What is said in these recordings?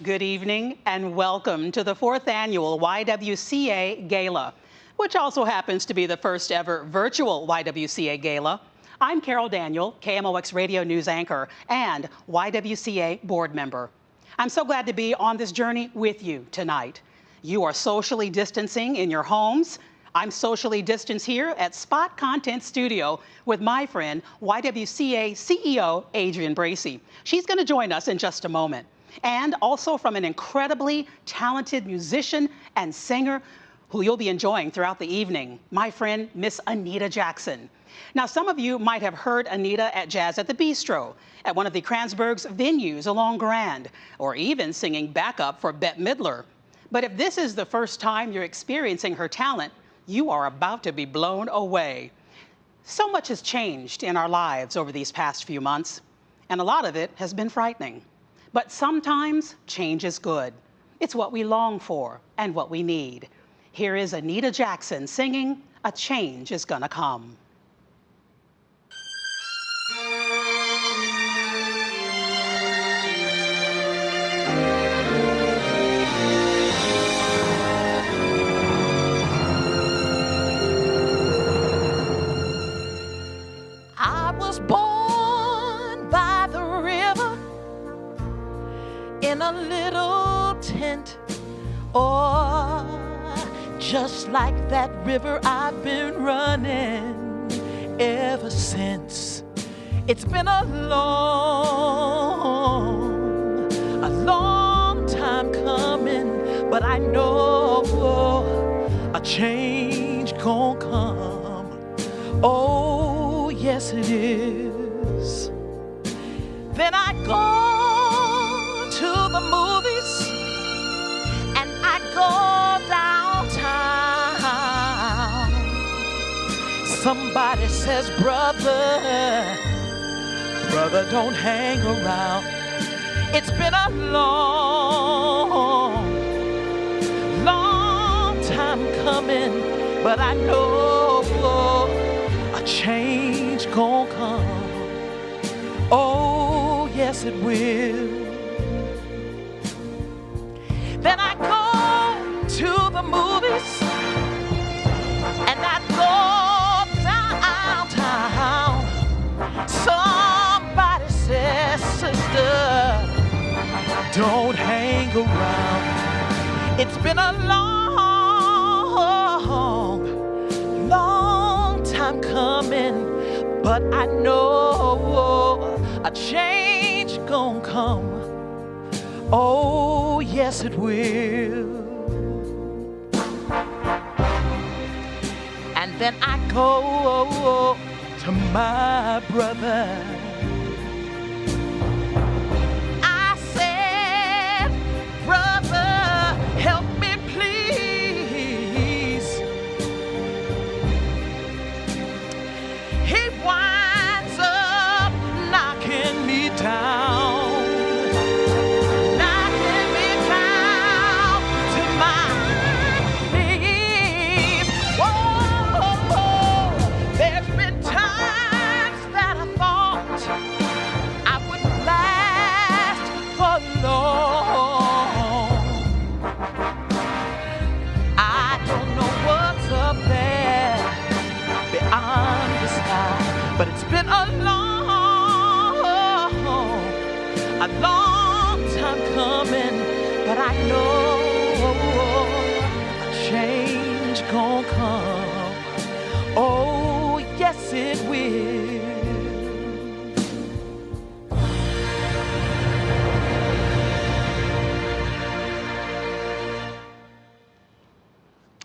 Good evening and welcome to the 4th annual YWCA Gala, which also happens to be the first ever virtual YWCA Gala. I'm Carol Daniel, KMOX radio news anchor and YWCA board member. I'm so glad to be on this journey with you tonight. You are socially distancing in your homes. I'm socially distanced here at Spot Content Studio with my friend, YWCA CEO Adrian Bracey. She's going to join us in just a moment. And also from an incredibly talented musician and singer who you'll be enjoying throughout the evening, my friend, Miss Anita Jackson. Now, some of you might have heard Anita at Jazz at the Bistro, at one of the Kranzberg's venues along Grand, or even singing backup for Bette Midler. But if this is the first time you're experiencing her talent, you are about to be blown away. So much has changed in our lives over these past few months, and a lot of it has been frightening. But sometimes change is good. It's what we long for and what we need. Here is Anita Jackson singing "A Change Is Gonna Come." I was born by the river in a little tent. Oh, just like that river I've been running ever since. It's been a long time coming, but I know a change gon' come. Oh, yes it is. Then I go to the movies and I go downtown. Somebody says, brother, don't hang around. It's been a long time coming, but I know a change gon' come. Oh, yes it will. Then I go to the movies and I go downtown. Somebody says, sister, don't hang around. It's been a long time coming, but I know a change gon' come. Oh, yes it will. And then I go to my brother. I said, brother, help me please. He winds up knocking me down. But it's been a long time coming, but I know a change gon' come. Oh, yes it will.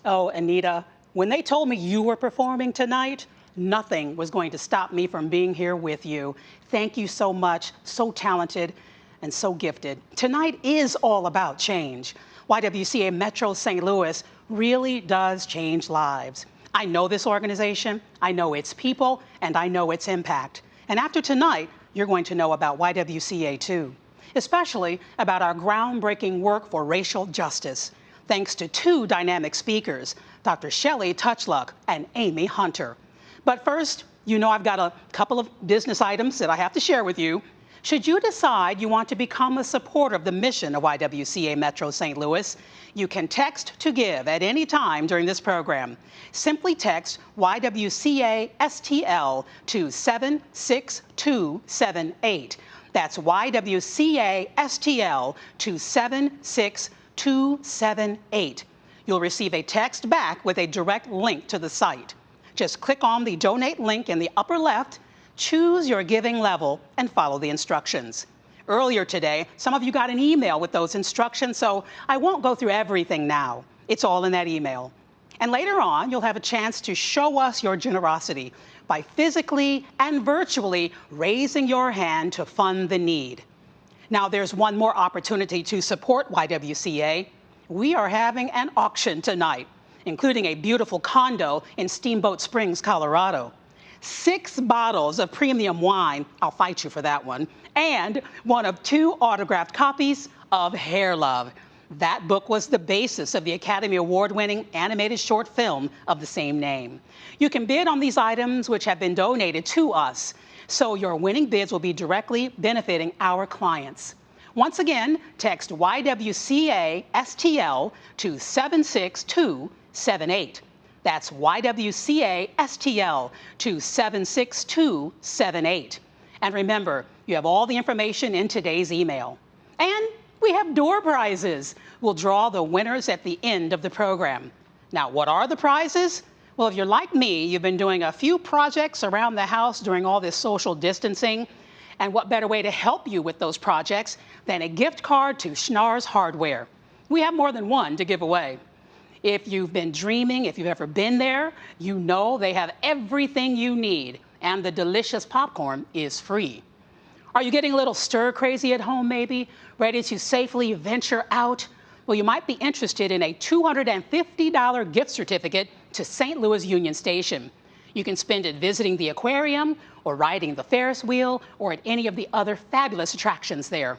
Oh, Anita, when they told me you were performing tonight, nothing was going to stop me from being here with you. Thank you so much, so talented and so gifted. Tonight is all about change. YWCA Metro St. Louis really does change lives. I know this organization, I know its people, and I know its impact. And after tonight, you're going to know about YWCA too, especially about our groundbreaking work for racial justice, thanks to two dynamic speakers, Dr. Shelley Touchluck and Amy Hunter. But first, you know I've got a couple of business items that I have to share with you. Should you decide you want to become a supporter of the mission of YWCA Metro St. Louis, you can text to give at any time during this program. Simply text YWCA STL to 76278. That's YWCA STL to 76278. You'll receive a text back with a direct link to the site. Just click on the donate link in the upper left, choose your giving level, and follow the instructions. Earlier today, some of you got an email with those instructions, so I won't go through everything now. It's all in that email. And later on, you'll have a chance to show us your generosity by physically and virtually raising your hand to fund the need. Now, there's one more opportunity to support YWCA. We are having an auction tonight, including a beautiful condo in Steamboat Springs, Colorado. 6 bottles of premium wine, I'll fight you for that one, and one of 2 autographed copies of Hair Love. That book was the basis of the Academy Award-winning animated short film of the same name. You can bid on these items which have been donated to us, so your winning bids will be directly benefiting our clients. Once again, text YWCA STL to 76278. That's YWCA STL to 76278. And remember, you have all the information in today's email. And we have door prizes. We'll draw the winners at the end of the program. Now, what are the prizes? Well, if you're like me, you've been doing a few projects around the house during all this social distancing. And what better way to help you with those projects than a gift card to Schnarr's Hardware? We have more than one to give away. If you've been dreaming, if you've ever been there, you know they have everything you need, and the delicious popcorn is free. Are you getting a little stir-crazy at home, maybe? Ready to safely venture out? Well, you might be interested in a $250 gift certificate to St. Louis Union Station. You can spend it visiting the aquarium, or riding the Ferris wheel, or at any of the other fabulous attractions there.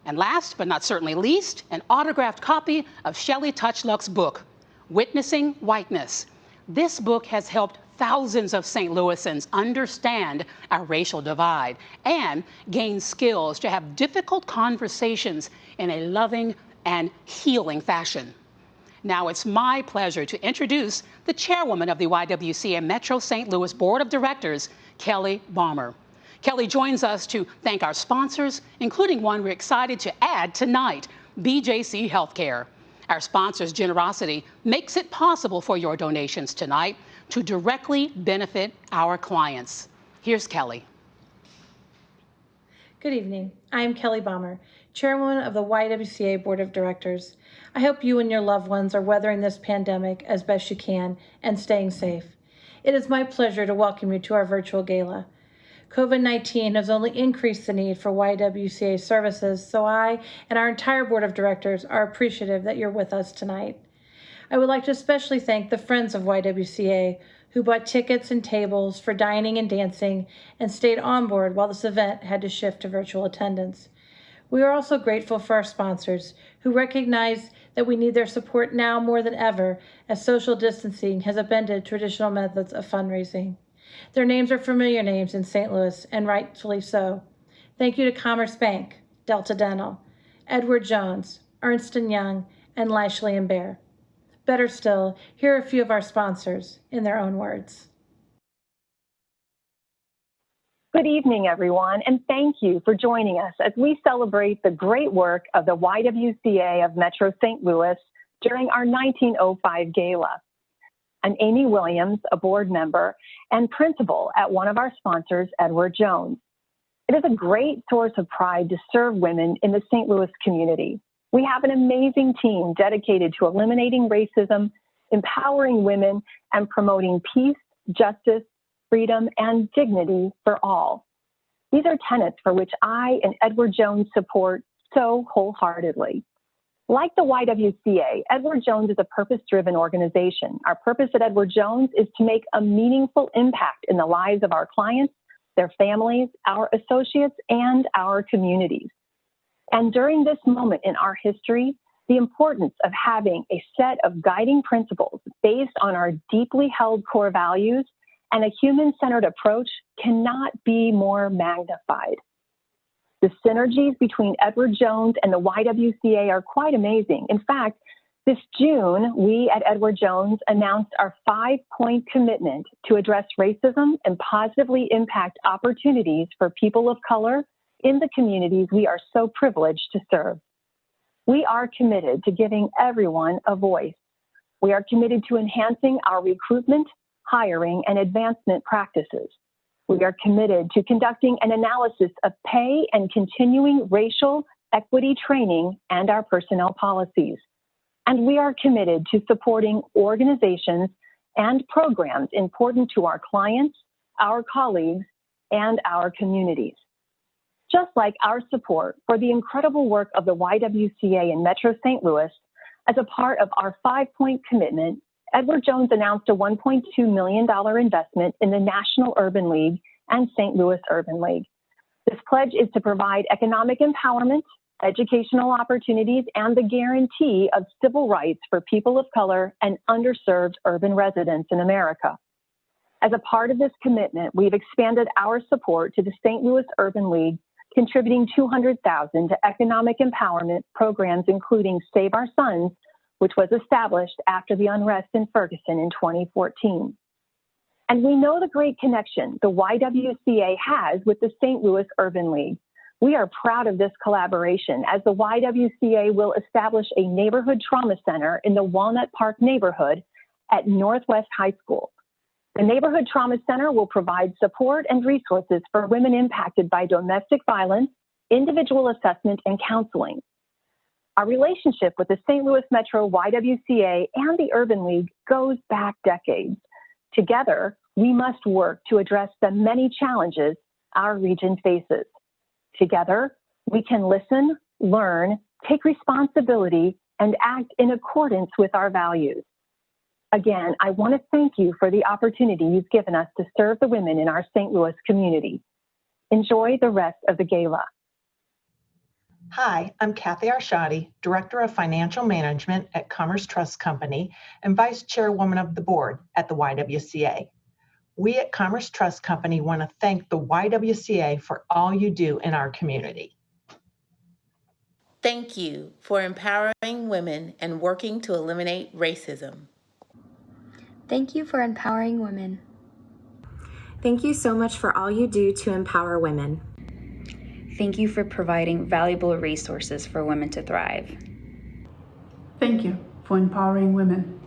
And last but not certainly least, an autographed copy of Shelley Touchluck's book, Witnessing Whiteness. This book has helped thousands of St. Louisans understand our racial divide and gain skills to have difficult conversations in a loving and healing fashion. Now it's my pleasure to introduce the chairwoman of the YWCA Metro St. Louis Board of Directors, Kelly Baumer. Kelly joins us to thank our sponsors, including one we're excited to add tonight, BJC Healthcare. Our sponsors' generosity makes it possible for your donations tonight to directly benefit our clients. Here's Kelly. Good evening. I am Kelly Baumer, Chairwoman of the YWCA Board of Directors. I hope you and your loved ones are weathering this pandemic as best you can and staying safe. It is my pleasure to welcome you to our virtual gala. COVID-19 has only increased the need for YWCA services, so I and our entire Board of Directors are appreciative that you're with us tonight. I would like to especially thank the Friends of YWCA who bought tickets and tables for dining and dancing and stayed on board while this event had to shift to virtual attendance. We are also grateful for our sponsors who recognize that we need their support now more than ever as social distancing has upended traditional methods of fundraising. Their names are familiar names in St. Louis, and rightfully so. Thank you to Commerce Bank, Delta Dental, Edward Jones, Ernst & Young, and Lashley & Bear. Better still, here are a few of our sponsors in their own words. Good evening, everyone, and thank you for joining us as we celebrate the great work of the YWCA of Metro St. Louis during our 1905 Gala. I'm Amy Williams, a board member and principal at one of our sponsors, Edward Jones. It is a great source of pride to serve women in the St. Louis community. We have an amazing team dedicated to eliminating racism, empowering women, and promoting peace, justice, freedom, and dignity for all. These are tenets for which I and Edward Jones support so wholeheartedly. Like the YWCA, Edward Jones is a purpose-driven organization. Our purpose at Edward Jones is to make a meaningful impact in the lives of our clients, their families, our associates, and our communities. And during this moment in our history, the importance of having a set of guiding principles based on our deeply held core values and a human-centered approach cannot be more magnified. The synergies between Edward Jones and the YWCA are quite amazing. In fact, this June, we at Edward Jones announced our 5-point commitment to address racism and positively impact opportunities for people of color in the communities we are so privileged to serve. We are committed to giving everyone a voice. We are committed to enhancing our recruitment, hiring, and advancement practices. We are committed to conducting an analysis of pay and continuing racial equity training and our personnel policies. And we are committed to supporting organizations and programs important to our clients, our colleagues, and our communities. Just like our support for the incredible work of the YWCA in Metro St. Louis, as a part of our 5-point commitment, Edward Jones announced a $1.2 million investment in the National Urban League and St. Louis Urban League. This pledge is to provide economic empowerment, educational opportunities, and the guarantee of civil rights for people of color and underserved urban residents in America. As a part of this commitment, we've expanded our support to the St. Louis Urban League, contributing $200,000 to economic empowerment programs, including Save Our Sons, which was established after the unrest in Ferguson in 2014. And we know the great connection the YWCA has with the St. Louis Urban League. We are proud of this collaboration as the YWCA will establish a neighborhood trauma center in the Walnut Park neighborhood at Northwest High School. The Neighborhood Trauma Center will provide support and resources for women impacted by domestic violence, individual assessment, and counseling. Our relationship with the St. Louis Metro YWCA and the Urban League goes back decades. Together, we must work to address the many challenges our region faces. Together, we can listen, learn, take responsibility, and act in accordance with our values. Again, I want to thank you for the opportunity you've given us to serve the women in our St. Louis community. Enjoy the rest of the gala. Hi, I'm Kathy Arshadi, Director of Financial Management at Commerce Trust Company and Vice Chairwoman of the Board at the YWCA. We at Commerce Trust Company want to thank the YWCA for all you do in our community. Thank you for empowering women and working to eliminate racism. Thank you for empowering women. Thank you so much for all you do to empower women. Thank you for providing valuable resources for women to thrive. Thank you for empowering women.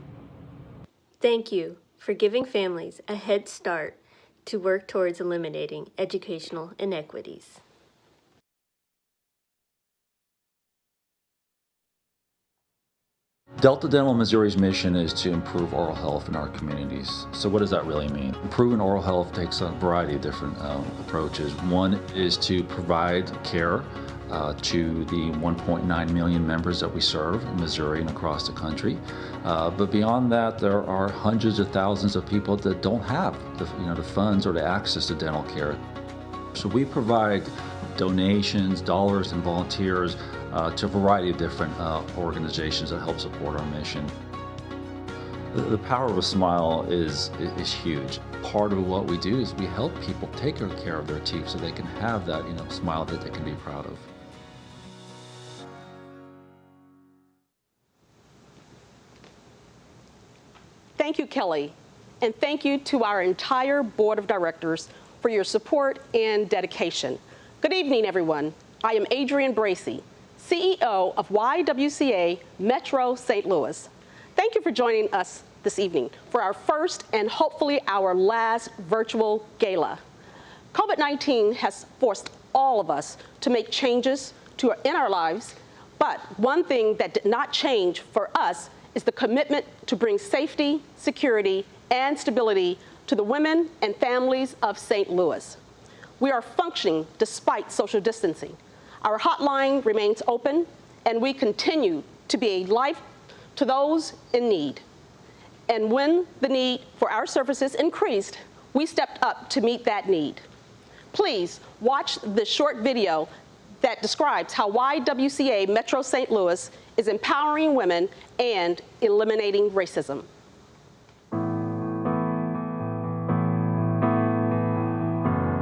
Thank you for giving families a head start to work towards eliminating educational inequities. Delta Dental Missouri's mission is to improve oral health in our communities. So what does that really mean? Improving oral health takes a variety of different approaches. One is to provide care to the 1.9 million members that we serve in Missouri and across the country. But beyond that, there are hundreds of thousands of people that don't have the funds or the access to dental care. So we provide donations, dollars, and volunteers to a variety of different organizations that help support our mission. The power of a smile is huge. Part of what we do is we help people take care of their teeth so they can have that smile that they can be proud of. Thank you, Kelly, and thank you to our entire board of directors for your support and dedication. Good evening, everyone. I am Adrian Bracey, CEO of YWCA Metro St. Louis. Thank you for joining us this evening for our first and hopefully our last virtual gala. COVID-19 has forced all of us to make changes in our lives, but one thing that did not change for us is the commitment to bring safety, security, and stability to the women and families of St. Louis. We are functioning despite social distancing. Our hotline remains open, and we continue to be a life to those in need. And when the need for our services increased, we stepped up to meet that need. Please watch this short video that describes how YWCA Metro St. Louis is empowering women and eliminating racism.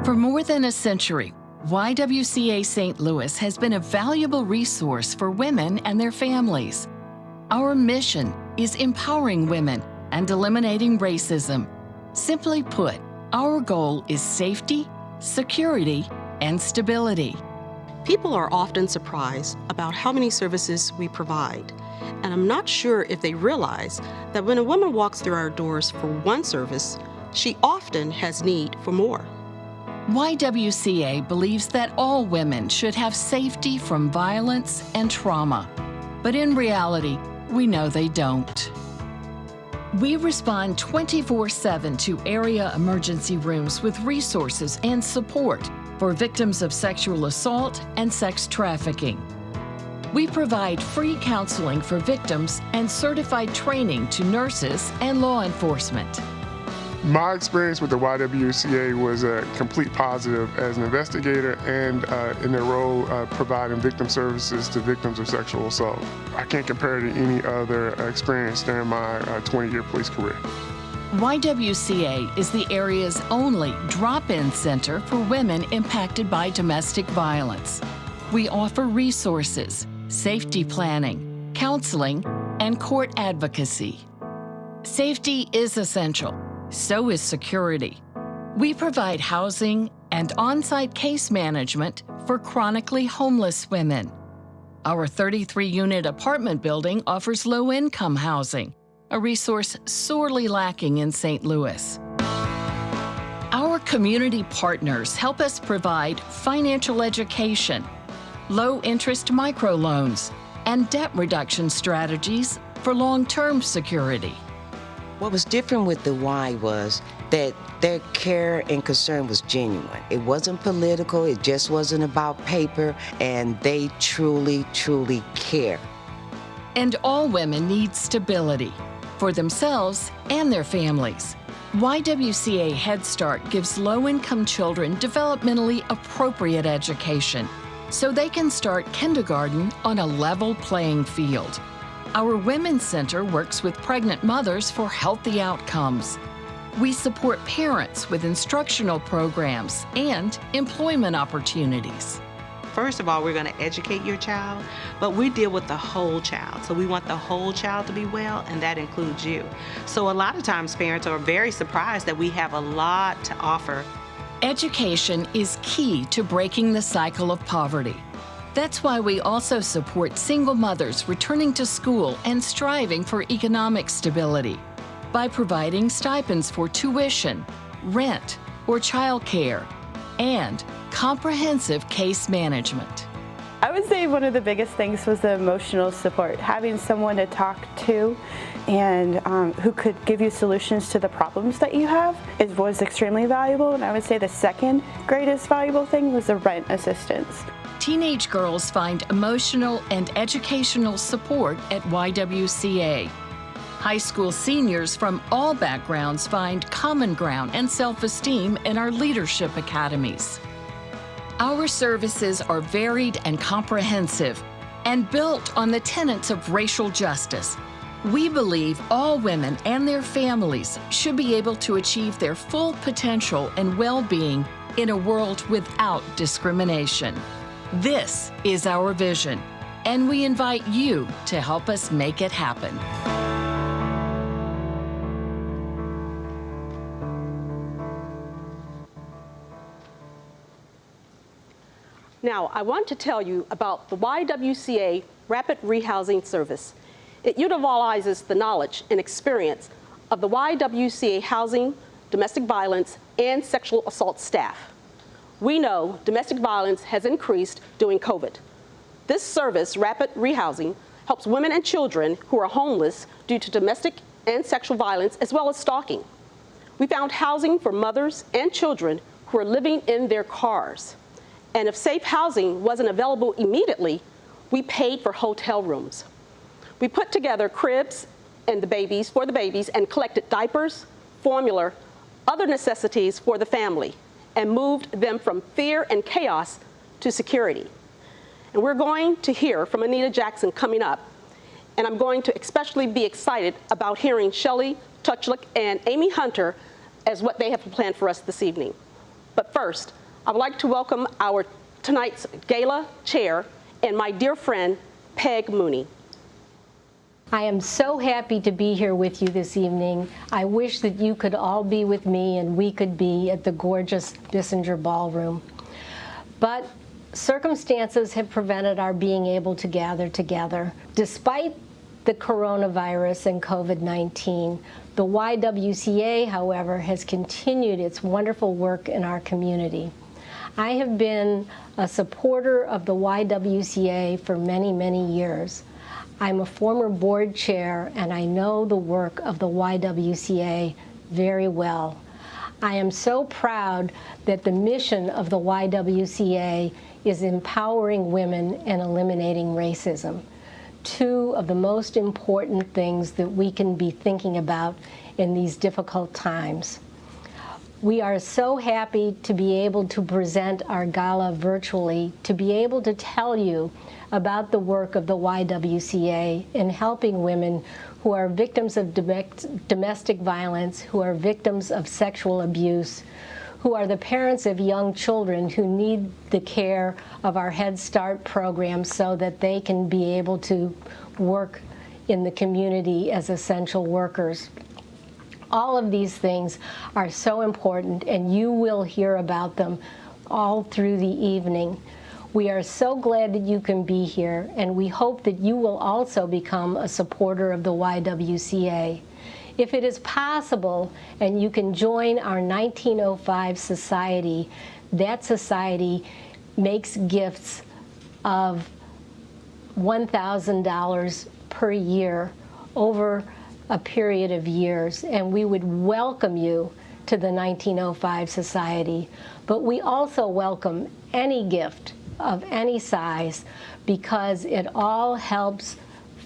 For more than a century, YWCA St. Louis has been a valuable resource for women and their families. Our mission is empowering women and eliminating racism. Simply put, our goal is safety, security, and stability. People are often surprised about how many services we provide, and I'm not sure if they realize that when a woman walks through our doors for one service, she often has need for more. YWCA believes that all women should have safety from violence and trauma, but in reality, we know they don't. We respond 24/7 to area emergency rooms with resources and support for victims of sexual assault and sex trafficking. We provide free counseling for victims and certified training to nurses and law enforcement. My experience with the YWCA was a complete positive as an investigator and in their role providing victim services to victims of sexual assault. I can't compare it to any other experience during my 20-year police career. YWCA is the area's only drop-in center for women impacted by domestic violence. We offer resources, safety planning, counseling, and court advocacy. Safety is essential. So is security. We provide housing and on-site case management for chronically homeless women. Our 33-unit apartment building offers low-income housing, a resource sorely lacking in St. Louis. Our community partners help us provide financial education, low-interest microloans, and debt reduction strategies for long-term security. What was different with the Y was that their care and concern was genuine. It wasn't political, it just wasn't about paper, and they truly, truly care. And all women need stability for themselves and their families. YWCA Head Start gives low-income children developmentally appropriate education so they can start kindergarten on a level playing field. Our Women's Center works with pregnant mothers for healthy outcomes. We support parents with instructional programs and employment opportunities. First of all, we're going to educate your child, but we deal with the whole child. So we want the whole child to be well, and that includes you. So a lot of times parents are very surprised that we have a lot to offer. Education is key to breaking the cycle of poverty. That's why we also support single mothers returning to school and striving for economic stability by providing stipends for tuition, rent, or childcare, and comprehensive case management. I would say one of the biggest things was the emotional support. Having someone to talk to and who could give you solutions to the problems that you have was extremely valuable. And I would say the second greatest valuable thing was the rent assistance. Teenage girls find emotional and educational support at YWCA. High school seniors from all backgrounds find common ground and self-esteem in our leadership academies. Our services are varied and comprehensive and built on the tenets of racial justice. We believe all women and their families should be able to achieve their full potential and well-being in a world without discrimination. This is our vision, and we invite you to help us make it happen. Now, I want to tell you about the YWCA Rapid Rehousing Service. It utilizes the knowledge and experience of the YWCA housing, domestic violence, and sexual assault staff. We know domestic violence has increased during COVID. This service, Rapid Rehousing, helps women and children who are homeless due to domestic and sexual violence, as well as stalking. We found housing for mothers and children who are living in their cars. And if safe housing wasn't available immediately, we paid for hotel rooms. We put together cribs and for the babies and collected diapers, formula, other necessities for the family, and moved them from fear and chaos to security. And we're going to hear from Anita Jackson coming up, and I'm going to especially be excited about hearing Shelley Tuchlick and Amy Hunter as what they have planned for us this evening. But first, I would like to welcome our tonight's gala chair and my dear friend, Peg Mooney. I am so happy to be here with you this evening. I wish that you could all be with me and we could be at the gorgeous Bissinger Ballroom. But circumstances have prevented our being able to gather together. Despite the coronavirus and COVID-19, the YWCA, however, has continued its wonderful work in our community. I have been a supporter of the YWCA for many, many years. I'm a former board chair, and I know the work of the YWCA very well. I am so proud that the mission of the YWCA is empowering women and eliminating racism, two of the most important things that we can be thinking about in these difficult times. We are so happy to be able to present our gala virtually, to be able to tell you about the work of the YWCA in helping women who are victims of domestic violence, who are victims of sexual abuse, who are the parents of young children who need the care of our Head Start program so that they can be able to work in the community as essential workers. All of these things are so important, and you will hear about them all through the evening. We are so glad that you can be here, and we hope that you will also become a supporter of the YWCA. If it is possible and you can join our 1905 society, that society makes gifts of $1,000 per year over a period of years, and we would welcome you to the 1905 Society. But we also welcome any gift of any size because it all helps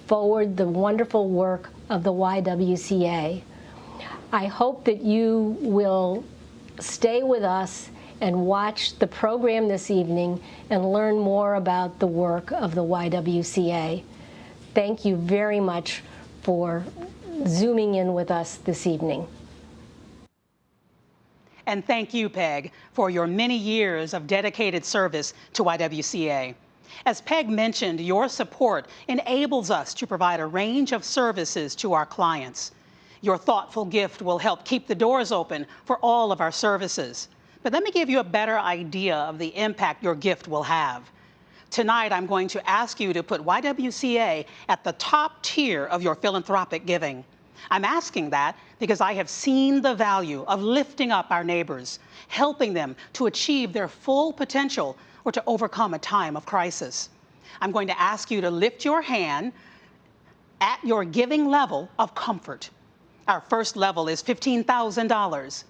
forward the wonderful work of the YWCA. I hope that you will stay with us and watch the program this evening and learn more about the work of the YWCA. Thank you very much for Zooming in with us this evening. And thank you, Peg, for your many years of dedicated service to YWCA. As Peg mentioned, your support enables us to provide a range of services to our clients. Your thoughtful gift will help keep the doors open for all of our services. But let me give you a better idea of the impact your gift will have. Tonight, I'm going to ask you to put YWCA at the top tier of your philanthropic giving. I'm asking that because I have seen the value of lifting up our neighbors, helping them to achieve their full potential or to overcome a time of crisis. I'm going to ask you to lift your hand at your giving level of comfort. Our first level is $15,000.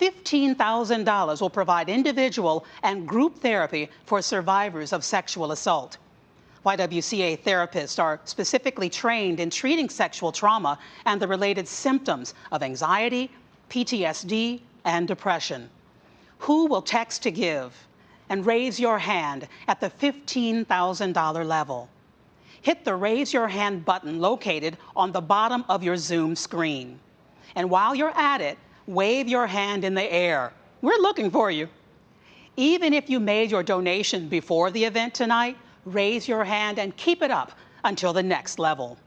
$15,000 will provide individual and group therapy for survivors of sexual assault. YWCA therapists are specifically trained in treating sexual trauma and the related symptoms of anxiety, PTSD, and depression. Who will text to give and raise your hand at the $15,000 level? Hit the Raise Your Hand button located on the bottom of your Zoom screen. And while you're at it, wave your hand in the air. We're looking for you. Even if you made your donation before the event tonight, raise your hand and keep it up until the next level.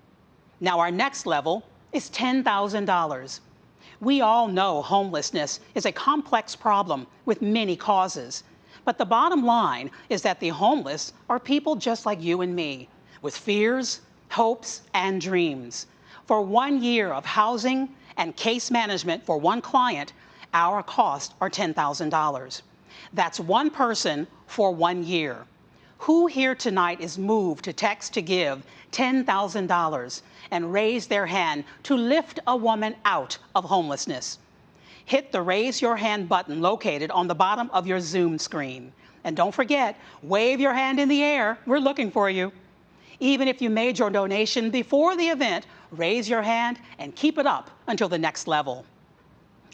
Now, our next level is $10,000. We all know homelessness is a complex problem with many causes. But the bottom line is that the homeless are people just like you and me, with fears, hopes, and dreams. For 1 year of housing and case management for one client, our costs are $10,000. That's one person for 1 year. Who here tonight is moved to text to give $10,000 and raise their hand to lift a woman out of homelessness? Hit the Raise Your Hand button located on the bottom of your Zoom screen. And don't forget, wave your hand in the air. We're looking for you. Even if you made your donation before the event, raise your hand and keep it up until the next level.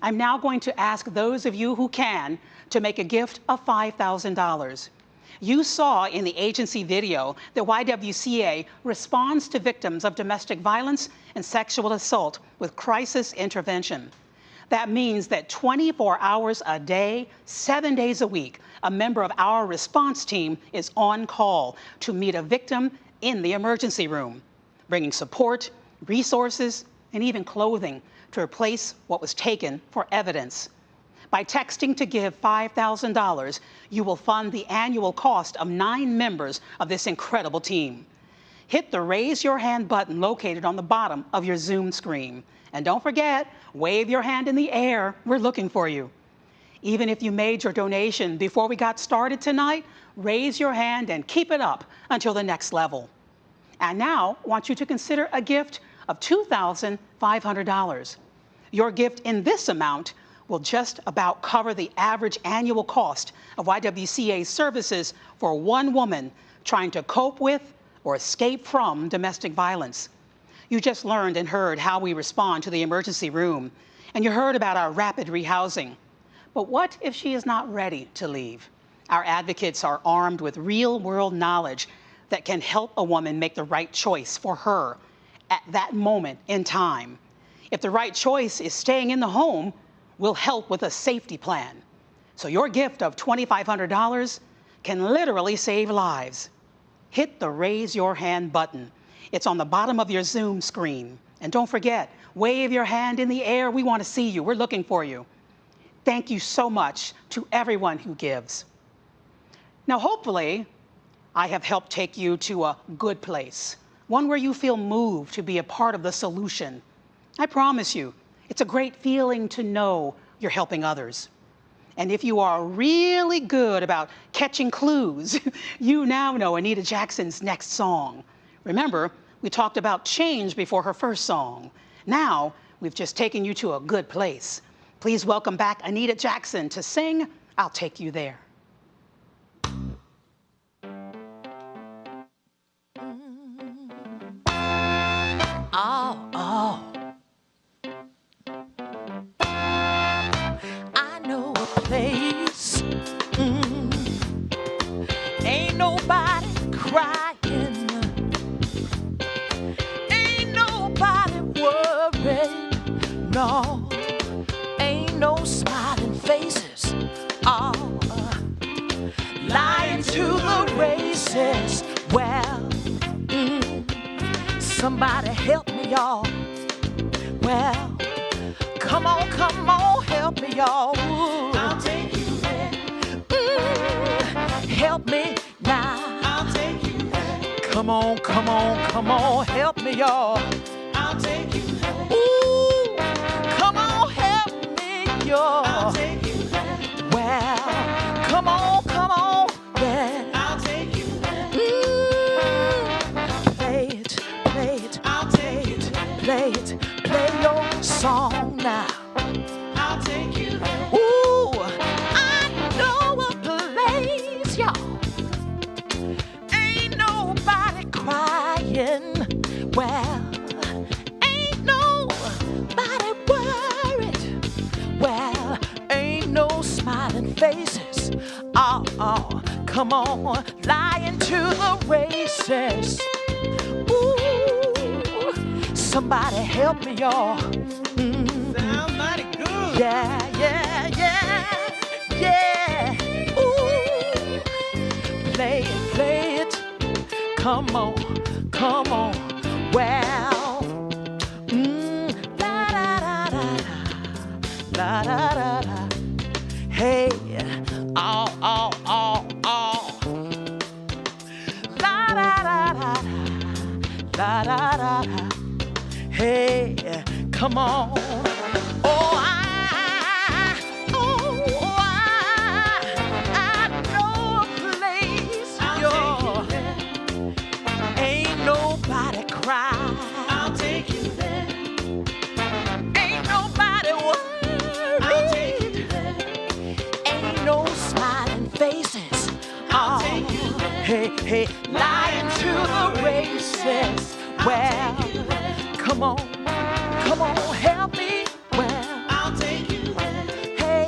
I'm now going to ask those of you who can to make a gift of $5,000. You saw in the agency video that YWCA responds to victims of domestic violence and sexual assault with crisis intervention. That means that 24 hours a day, 7 days a week, a member of our response team is on call to meet a victim in the emergency room, bringing support, resources, and even clothing to replace what was taken for evidence. By texting to give $5,000, you will fund the annual cost of 9 members of this incredible team. Hit the Raise Your Hand button located on the bottom of your Zoom screen. And don't forget, wave your hand in the air. We're looking for you. Even if you made your donation before we got started tonight, raise your hand and keep it up until the next level. And now, I want you to consider a gift of $2,500. Your gift in this amount will just about cover the average annual cost of YWCA's services for one woman trying to cope with or escape from domestic violence. You just learned and heard how we respond to the emergency room, and you heard about our rapid rehousing. But what if she is not ready to leave? Our advocates are armed with real-world knowledge that can help a woman make the right choice for her at that moment in time. If the right choice is staying in the home, we'll help with a safety plan. So your gift of $2,500 can literally save lives. Hit the Raise Your Hand button. It's on the bottom of your Zoom screen. And don't forget, wave your hand in the air. We want to see you. We're looking for you. Thank you so much to everyone who gives. Now, hopefully, I have helped take you to a good place, one where you feel moved to be a part of the solution. I promise you, it's a great feeling to know you're helping others. And if you are really good about catching clues, you now know Anita Jackson's next song. Remember, we talked about change before her first song. Now, we've just taken you to a good place. Please welcome back Anita Jackson to sing I'll Take You There. I know a place. Ain't nobody crying. Ain't nobody worried. No, ain't no smiling faces. Oh, lying to the races. Well, somebody help me, y'all. Well, come on, help me, y'all. I'll take you there. Help me now. I'll take you there. Come on, help me, y'all. I'll take you there. Ooh, come on, help me, y'all. I'll take you there. Well, come on, yeah. I'll take you there. Play it. I'll take it. Play it. Play your song now. I'll take you there. Ooh, I know a place, y'all. Ain't nobody crying. Well, ain't nobody worried. Well, ain't no smiling faces. Oh, come on, lying to the races. Ooh, somebody help me, y'all. Sounds mighty good. Yeah. Ooh, play it. Come on. Well, la. Hey, oh. La. Hey, come on. I know a place. Ain't nobody cry. I'll take you there. Ain't nobody worried. I'll take you there. Ain't no smiling faces. I'll take you there. Hey, lying to the races. Well, come on, help me. Well, I'll take you there. Hey,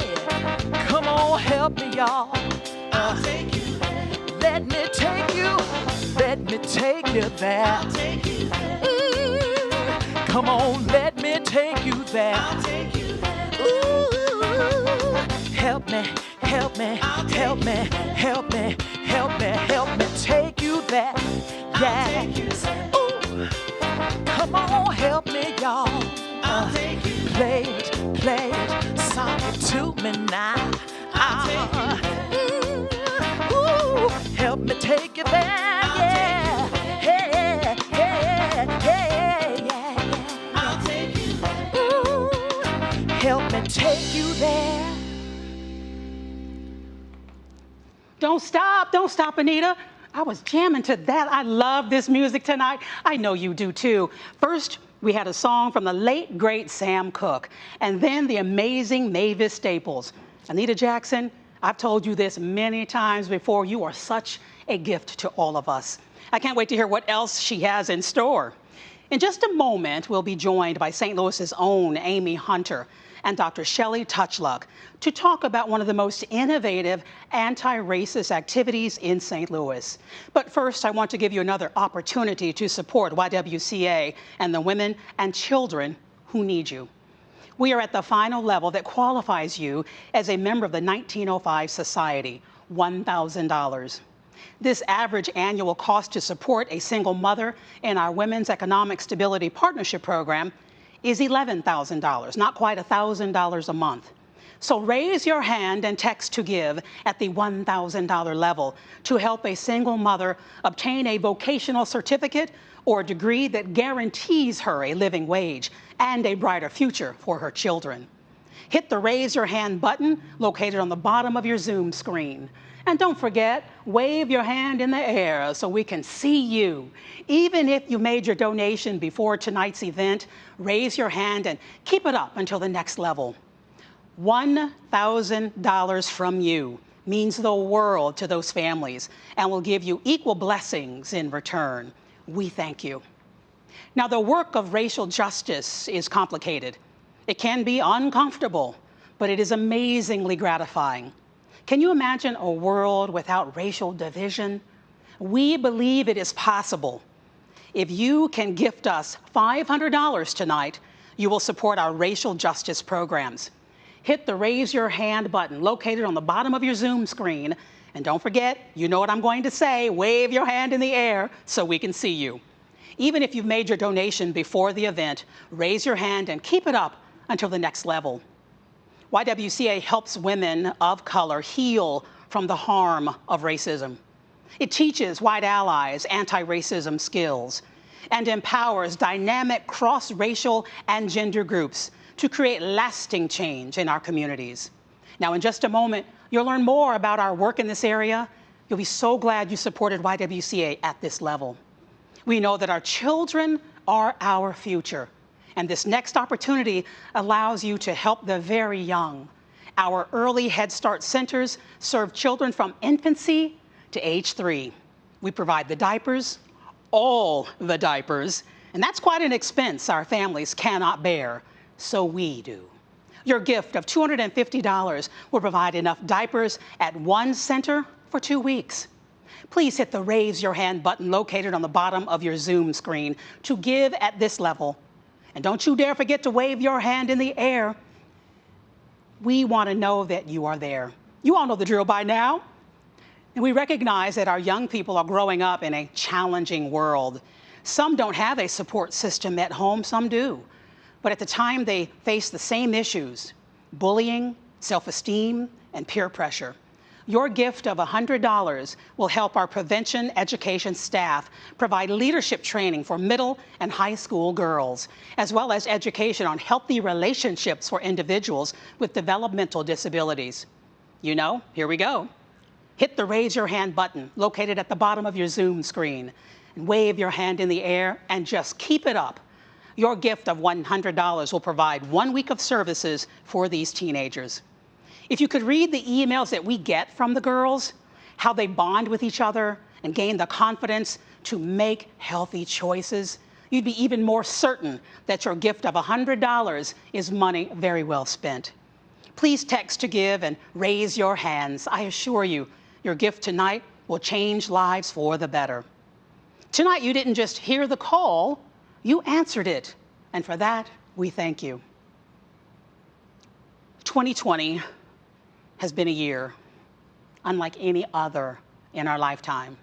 come on, help me, y'all. I'll take you there. Let me take you there. I'll take you there. Come on, let me take you there. I'll take you there. Ooh, help me, help me, help me, help me, help me, help me take you there. Yeah. Ooh, come on, help me, y'all. Play it, song it to me now. Ooh, help me take you there. Yeah. Hey, hey, hey, yeah. I'll take you there. Ooh, help me take you there. Don't stop, Anita. I was jamming to that. I love this music tonight. I know you do too. First, we had a song from the late, great Sam Cooke, and then the amazing Mavis Staples. Anita Jackson, I've told you this many times before, you are such a gift to all of us. I can't wait to hear what else she has in store. In just a moment, we'll be joined by St. Louis's own Amy Hunter and Dr. Shelley Touchluck to talk about one of the most innovative anti-racist activities in St. Louis. But first, I want to give you another opportunity to support YWCA and the women and children who need you. We are at the final level that qualifies you as a member of the 1905 Society, $1,000. This average annual cost to support a single mother in our Women's Economic Stability Partnership Program is $11,000, not quite $1,000 a month. So raise your hand and text to give at the $1,000 level to help a single mother obtain a vocational certificate or a degree that guarantees her a living wage and a brighter future for her children. Hit the Raise Your Hand button located on the bottom of your Zoom screen. And don't forget, wave your hand in the air so we can see you. Even if you made your donation before tonight's event, raise your hand and keep it up until the next level. $1,000 from you means the world to those families and will give you equal blessings in return. We thank you. Now, the work of racial justice is complicated. It can be uncomfortable, but it is amazingly gratifying. Can you imagine a world without racial division? We believe it is possible. If you can gift us $500 tonight, you will support our racial justice programs. Hit the Raise Your Hand button located on the bottom of your Zoom screen. And don't forget, you know what I'm going to say, wave your hand in the air so we can see you. Even if you've made your donation before the event, raise your hand and keep it up until the next level. YWCA helps women of color heal from the harm of racism. It teaches white allies anti-racism skills and empowers dynamic cross-racial and gender groups to create lasting change in our communities. Now, in just a moment, you'll learn more about our work in this area. You'll be so glad you supported YWCA at this level. We know that our children are our future. And this next opportunity allows you to help the very young. Our early Head Start centers serve children from infancy to age 3. We provide the diapers, all the diapers, and that's quite an expense our families cannot bear, so we do. Your gift of $250 will provide enough diapers at one center for 2 weeks. Please hit the Raise Your Hand button located on the bottom of your Zoom screen to give at this level. And don't you dare forget to wave your hand in the air. We want to know that you are there. You all know the drill by now. And we recognize that our young people are growing up in a challenging world. Some don't have a support system at home, some do. But at the time they face the same issues, bullying, self-esteem, and peer pressure. Your gift of $100 will help our prevention education staff provide leadership training for middle and high school girls, as well as education on healthy relationships for individuals with developmental disabilities. You know, here we go. Hit the Raise Your Hand button located at the bottom of your Zoom screen and wave your hand in the air and just keep it up. Your gift of $100 will provide 1 week of services for these teenagers. If you could read the emails that we get from the girls, how they bond with each other and gain the confidence to make healthy choices, you'd be even more certain that your gift of $100 is money very well spent. Please text to give and raise your hands. I assure you, your gift tonight will change lives for the better. Tonight, you didn't just hear the call, you answered it. And for that, we thank you. 2020 has been a year. unlike any other in our lifetime.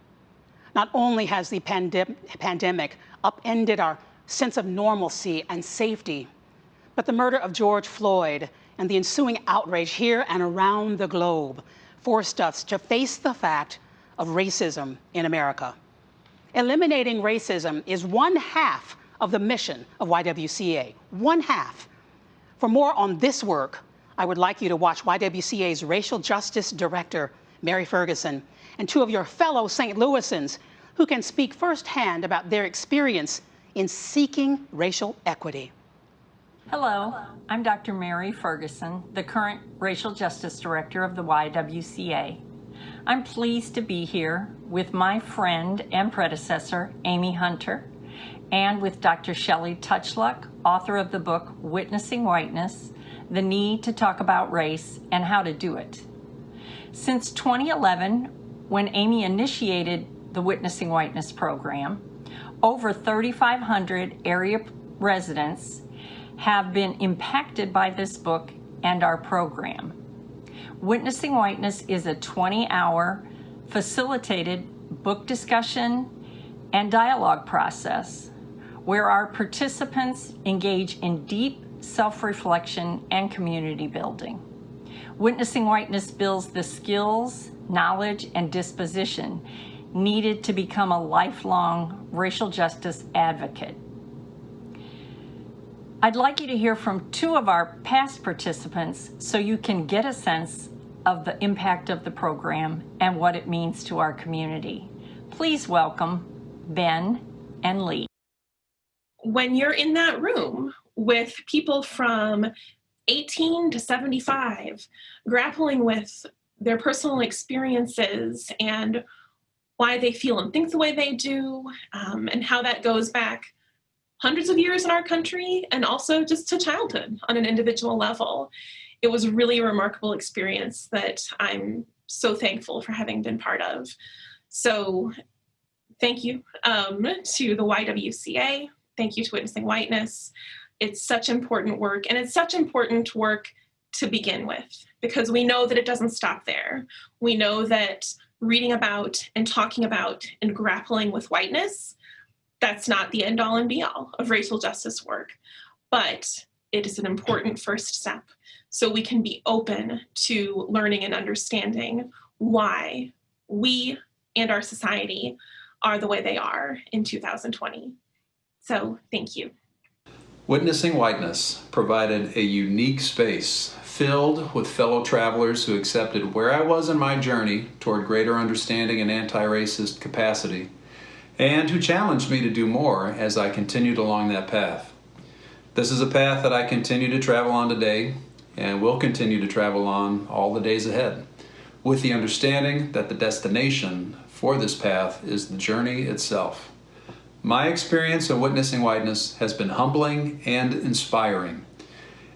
Not only has the pandemic upended our sense of normalcy and safety, but the murder of George Floyd and the ensuing outrage here and around the globe forced us to face the fact of racism in America. Eliminating racism is one half of the mission of YWCA, one half. For more on this work, I would like you to watch YWCA's Racial Justice Director, Mary Ferguson, and two of your fellow St. Louisans who can speak firsthand about their experience in seeking racial equity. Hello, I'm Dr. Mary Ferguson, the current Racial Justice Director of the YWCA. I'm pleased to be here with my friend and predecessor, Amy Hunter, and with Dr. Shelley Touchluck, author of the book Witnessing Whiteness, The Need to Talk About Race and How to Do It. Since 2011, when Amy initiated the Witnessing Whiteness program, over 3,500 area residents have been impacted by this book and our program. Witnessing Whiteness is a 20-hour facilitated book discussion and dialogue process where our participants engage in deep self-reflection and community building. Witnessing Whiteness builds the skills, knowledge, and disposition needed to become a lifelong racial justice advocate. I'd like you to hear from two of our past participants so you can get a sense of the impact of the program and what it means to our community. Please welcome Ben and Lee. When you're in that room with people from 18 to 75, grappling with their personal experiences and why they feel and think the way they do, and how that goes back hundreds of years in our country and also just to childhood on an individual level. It was a really remarkable experience that I'm so thankful for having been part of. So thank you to the YWCA. Thank you to Witnessing Whiteness. It's such important work, and it's such important work to begin with, because we know that it doesn't stop there. We know that reading about and talking about and grappling with whiteness, that's not the end all and be all of racial justice work, but it is an important first step so we can be open to learning and understanding why we and our society are the way they are in 2020. So thank you. Witnessing Whiteness provided a unique space filled with fellow travelers who accepted where I was in my journey toward greater understanding and anti-racist capacity, and who challenged me to do more as I continued along that path. This is a path that I continue to travel on today and will continue to travel on all the days ahead, with the understanding that the destination for this path is the journey itself. My experience of Witnessing Whiteness has been humbling and inspiring,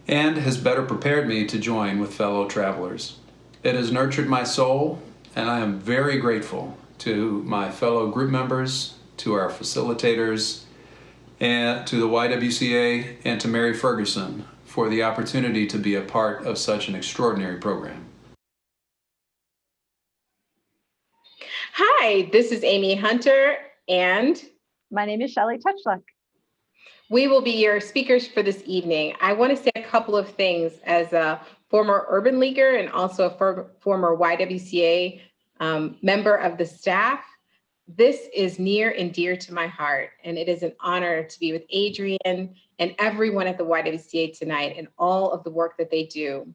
and has better prepared me to join with fellow travelers. It has nurtured my soul, and I am very grateful to my fellow group members, to our facilitators, and to the YWCA, and to Mary Ferguson for the opportunity to be a part of such an extraordinary program. Hi, this is Amy Hunter, and my name is Shelley Touchluck. We will be your speakers for this evening. I want to say a couple of things as a former urban leaguer and also a former YWCA member of the staff. This is near and dear to my heart, and it is an honor to be with Adrian and everyone at the YWCA tonight and all of the work that they do.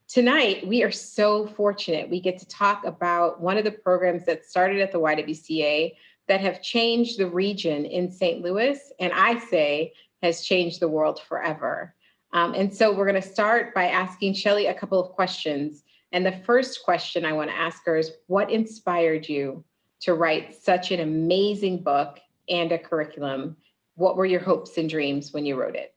Tonight, we are so fortunate we get to talk about one of the programs that started at the YWCA that have changed the region in St. Louis, and I say has changed the world forever. And so we're going to start by asking Shelley a couple of questions. And the first question I want to ask her is, what inspired you to write such an amazing book and a curriculum? What were your hopes and dreams when you wrote it?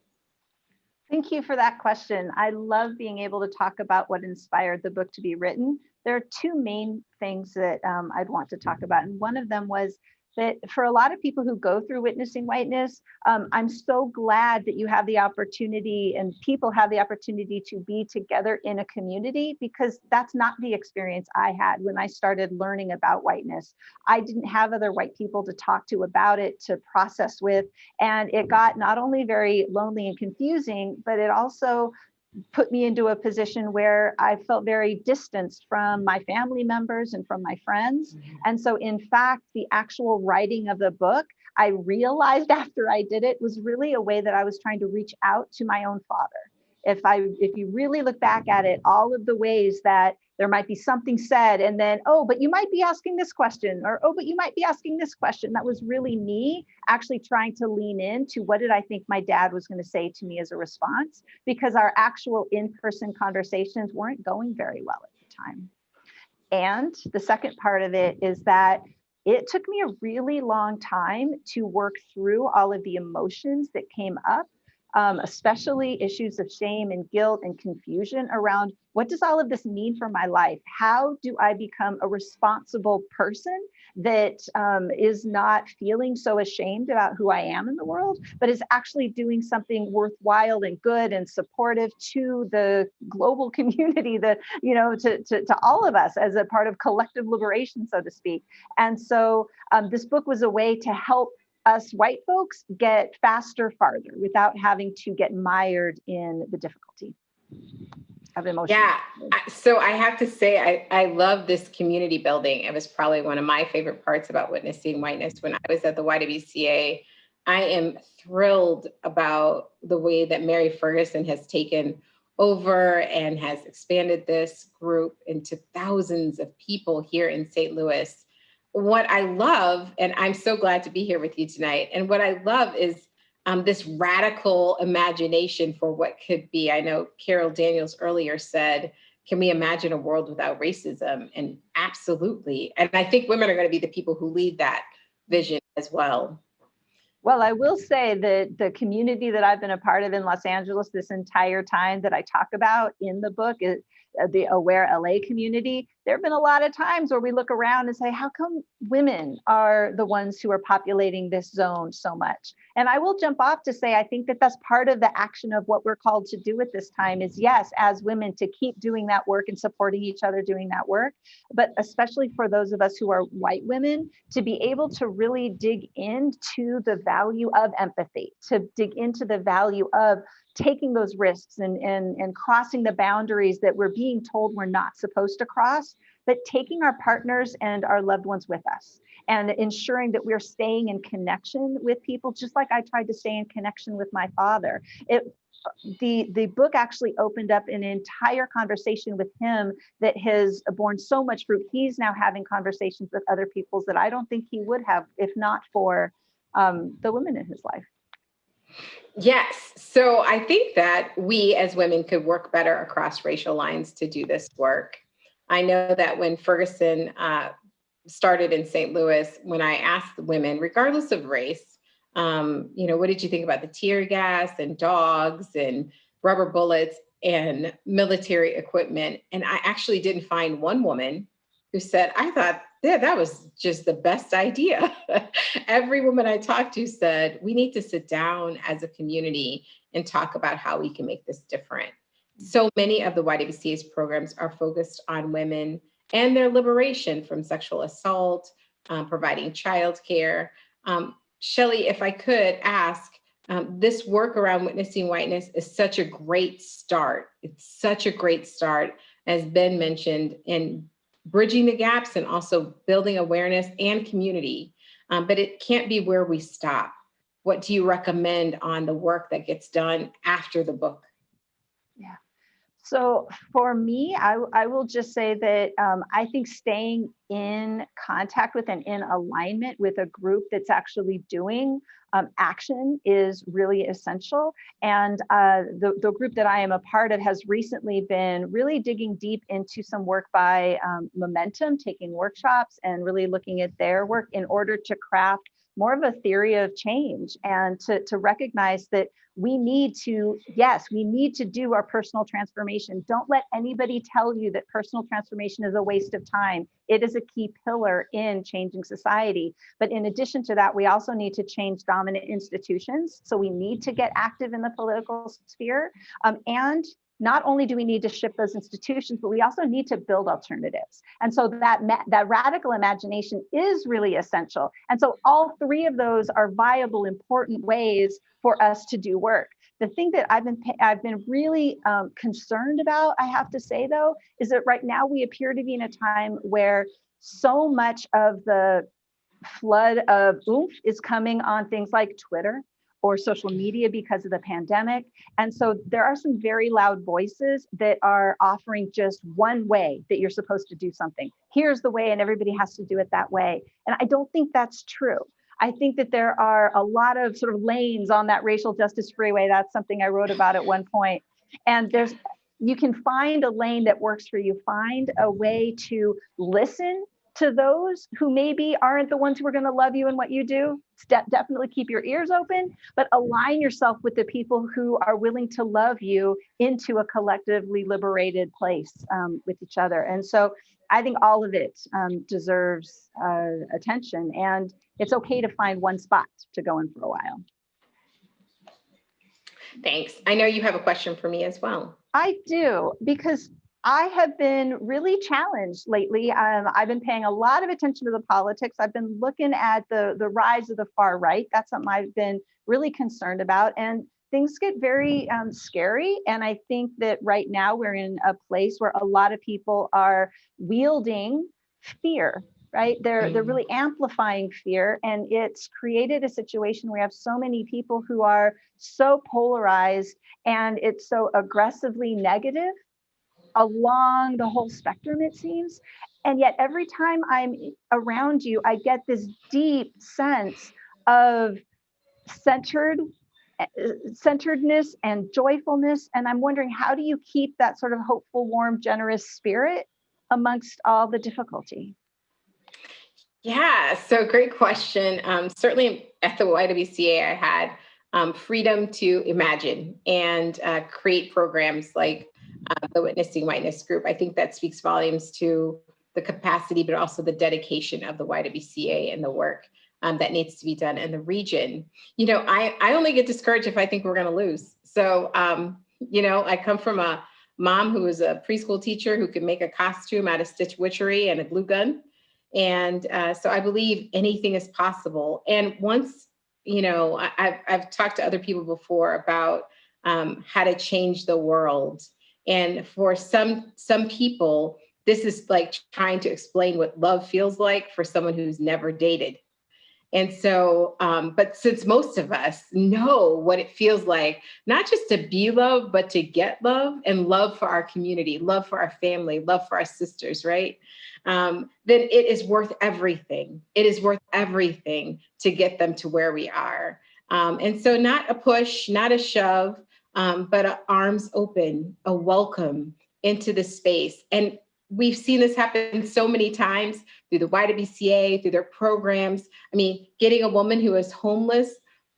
Thank you for that question. I love being able to talk about what inspired the book to be written. There are two main things that I'd want to talk about. And one of them was that for a lot of people who go through Witnessing Whiteness, I'm so glad that you have the opportunity and people have the opportunity to be together in a community, because that's not the experience I had when I started learning about whiteness. I didn't have other white people to talk to about it, to process with, and it got not only very lonely and confusing, but it also put me into a position where I felt very distanced from my family members and from my friends. And so in fact, the actual writing of the book, I realized after I did it, was really a way that I was trying to reach out to my own father. If you really look back at it, all of the ways that there might be something said and then, oh, but you might be asking this question, or, oh, but you might be asking this question. That was really me actually trying to lean into what did I think my dad was going to say to me as a response, because our actual in-person conversations weren't going very well at the time. And the second part of it is that it took me a really long time to work through all of the emotions that came up, especially issues of shame and guilt and confusion around what does all of this mean for my life? How do I become a responsible person that is not feeling so ashamed about who I am in the world, but is actually doing something worthwhile and good and supportive to the global community, that, you know, to all of us as a part of collective liberation, so to speak. And so this book was a way to help us white folks get faster, farther, without having to get mired in the difficulty of emotion. Yeah, so I have to say, I love this community building. It was probably one of my favorite parts about Witnessing Whiteness when I was at the YWCA. I am thrilled about the way that Mary Ferguson has taken over and has expanded this group into thousands of people here in St. Louis. What I love, and I'm so glad to be here with you tonight, and what I love is this radical imagination for what could be. I know Carol Daniels earlier said, can we imagine a world without racism? And absolutely. And I think women are going to be the people who lead that vision as well. Well, I will say that the community that I've been a part of in Los Angeles this entire time that I talk about in the book is the Aware LA community. There have been a lot of times where we look around and say, how come women are the ones who are populating this zone so much? And I will jump off to say, I think that that's part of the action of what we're called to do at this time is, yes, as women, to keep doing that work and supporting each other doing that work, but especially for those of us who are white women, to be able to really dig into the value of empathy, to dig into the value of taking those risks and crossing the boundaries that we're being told we're not supposed to cross, but taking our partners and our loved ones with us and ensuring that we're staying in connection with people, just like I tried to stay in connection with my father. The book actually opened up an entire conversation with him that has borne so much fruit. He's now having conversations with other peoples that I don't think he would have if not for the women in his life. Yes. So I think that we as women could work better across racial lines to do this work. I know that when Ferguson started in St. Louis, when I asked the women, regardless of race, what did you think about the tear gas and dogs and rubber bullets and military equipment? And I actually didn't find one woman who said, I thought, yeah, that was just the best idea. Every woman I talked to said, we need to sit down as a community and talk about how we can make this different. So many of the YWCA's programs are focused on women and their liberation from sexual assault, providing childcare. Shelley, if I could ask, this work around Witnessing Whiteness is such a great start. It's such a great start, as Ben mentioned, in bridging the gaps and also building awareness and community. But it can't be where we stop. What do you recommend on the work that gets done after the book? Yeah. So for me, I will just say that I think staying in contact with and in alignment with a group that's actually doing action is really essential. And the group that I am a part of has recently been really digging deep into some work by Momentum, taking workshops and really looking at their work in order to craft more of a theory of change, and to recognize that we need to do our personal transformation. Don't let anybody tell you that personal transformation is a waste of time. It is a key pillar in changing society. But in addition to that, we also need to change dominant institutions. So we need to get active in the political sphere. And not only do we need to shift those institutions, but we also need to build alternatives. And so that radical imagination is really essential. And so all three of those are viable, important ways for us to do work. The thing that I've been really concerned about, I have to say though, is that right now we appear to be in a time where so much of the flood of oomph is coming on things like Twitter or social media because of the pandemic. And so there are some very loud voices that are offering just one way that you're supposed to do something. Here's the way, and everybody has to do it that way. And I don't think that's true. I think that there are a lot of sort of lanes on that racial justice freeway. That's something I wrote about at one point. And you can find a lane that works for you. Find a way to listen to those who maybe aren't the ones who are going to love you and what you do. Definitely keep your ears open, but align yourself with the people who are willing to love you into a collectively liberated place with each other. And so I think all of it deserves attention, and it's okay to find one spot to go in for a while. Thanks. I know you have a question for me as well. I do, because I have been really challenged lately. I've been paying a lot of attention to the politics. I've been looking at the rise of the far right. That's something I've been really concerned about. And things get very scary. And I think that right now we're in a place where a lot of people are wielding fear, right? They're really amplifying fear. And it's created a situation where we have so many people who are so polarized, and it's so aggressively negative along the whole spectrum, it seems. And yet every time I'm around you, I get this deep sense of centeredness and joyfulness. And I'm wondering, how do you keep that sort of hopeful, warm, generous spirit amongst all the difficulty? Yeah, so great question. Certainly at the YWCA, I had freedom to imagine and create programs like the Witnessing Whiteness group. I think that speaks volumes to the capacity, but also the dedication of the YWCA and the work that needs to be done in the region. You know, I only get discouraged if I think we're going to lose. So, you know, I come from a mom who was a preschool teacher who could make a costume out of stitch witchery and a glue gun. And so I believe anything is possible. And once, you know, I've talked to other people before about how to change the world. And for some people, this is like trying to explain what love feels like for someone who's never dated. And so, but since most of us know what it feels like, not just to be loved, but to get love, and love for our community, love for our family, love for our sisters, right? Then it is worth everything. It is worth everything to get them to where we are. And so not a push, not a shove, but arms open, a welcome into the space. And we've seen this happen so many times through the YWCA, through their programs. I mean, getting a woman who is homeless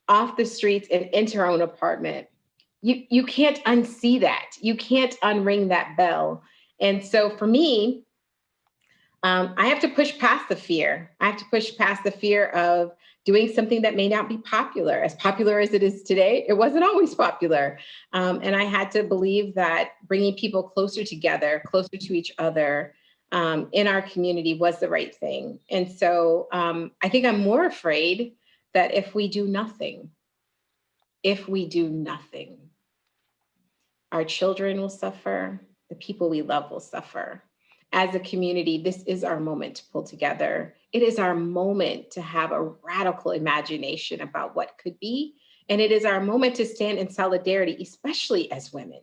off the streets and into her own apartment. You can't unsee that. You can't unring that bell. And so for me, I have to push past the fear. I have to push past the fear of doing something that may not be popular. As popular as it is today, it wasn't always popular. And I had to believe that bringing people closer together, closer to each other in our community was the right thing. And so I think I'm more afraid that if we do nothing, our children will suffer, the people we love will suffer. As a community, this is our moment to pull together. It is our moment to have a radical imagination about what could be. And it is our moment to stand in solidarity, especially as women,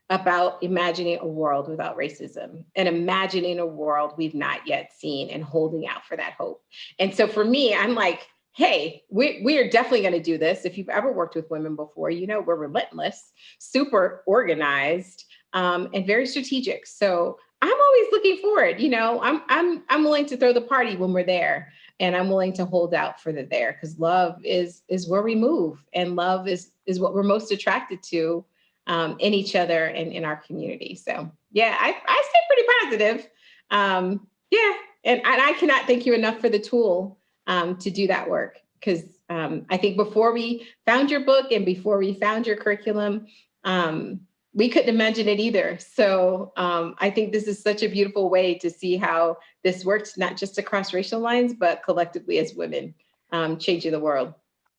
about imagining a world without racism and imagining a world we've not yet seen and holding out for that hope. And so for me, I'm like, hey, we are definitely going to do this. If you've ever worked with women before, you know we're relentless, super organized, and very strategic. So I'm always looking forward. You know, I'm willing to throw the party when we're there. And I'm willing to hold out for the there, because love is where we move, and love is what we're most attracted to in each other and in our community. So yeah, I stay pretty positive. Yeah, and I cannot thank you enough for the tool to do that work, because I think before we found your book and before we found your curriculum, we couldn't imagine it either. So I think this is such a beautiful way to see how this works, not just across racial lines, but collectively as women, changing the world.